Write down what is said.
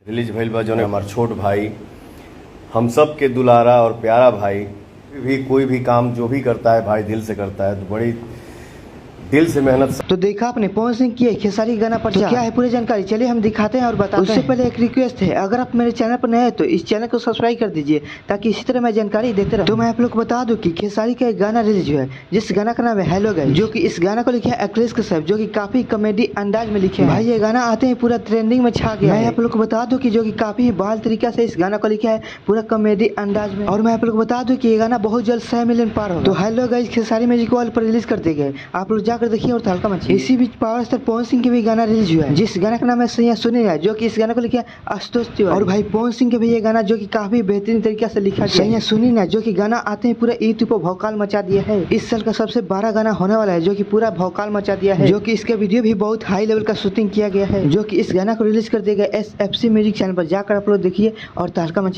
Release भइल बा जौन हमार छोट भाई, हम सब के दुलारा और प्यारा भाई। भी कोई भी काम जो भी करता है भाई दिल से करता है, तो बड़ी दिल से मेहनत। तो देखा आपने पवन सिंह की खेसारी गाना पर क्या है पूरी जानकारी, चलिए हम दिखाते हैं और बताते हैं। उससे पहले एक रिक्वेस्ट है, अगर आप मेरे चैनल पर नए हैं तो इस चैनल को सब्सक्राइब कर दीजिए ताकि इसी तरह मैं जानकारी देते रहूं। तो मैं आप लोग को बता दूं कि खेसारी का एक गाना रिलीज हुआ है जिस गाना का नाम है हेलो गाइस, जो कि इस गाना को लिखा है अखिलेश कश्यप, जो कि काफी कॉमेडी अंदाज में लिखे हैं। भाई ये गाना आते ही पूरा ट्रेंडिंग में छा गया है। मैं आप लोग को बता दूं कि जो कि काफी बाल तरीका से इस गाना को लिखा है पूरा कॉमेडी अंदाज में। और मैं आप लोग को बता दूं कि ये गाना बहुत जल्द 100 मिलियन पार होगा। तो hello guys Khesari music world पर रिलीज कर दिए गए, आप लोग जाकर देखिए और तहलका। इसी बीच पावर स्टार पवन सिंह के भी गाना रिलीज हुआ है जिस गाना का नाम है सैया सुनी है, जो कि इस गाना को लिखा है आशुतोष तिवारी। और भाई पवन सिंह के भी ये गाना जो कि काफी बेहतरीन तरीके से लिखा गया सैया सुनी ना, जो कि गाना आते ही पूरा यूट्यूब पर भौकाल मचा दिया है। इस साल का सबसे बड़ा गाना होने वाला है जो कि पूरा भौकाल मचा दिया है, जो कि इसका वीडियो भी बहुत हाई लेवल का शूटिंग किया गया है, जो कि इस गाना को रिलीज कर दिया गया SFC म्यूजिक चैनल पर। जाकर आप लोग देखिए और तहलका मचिए।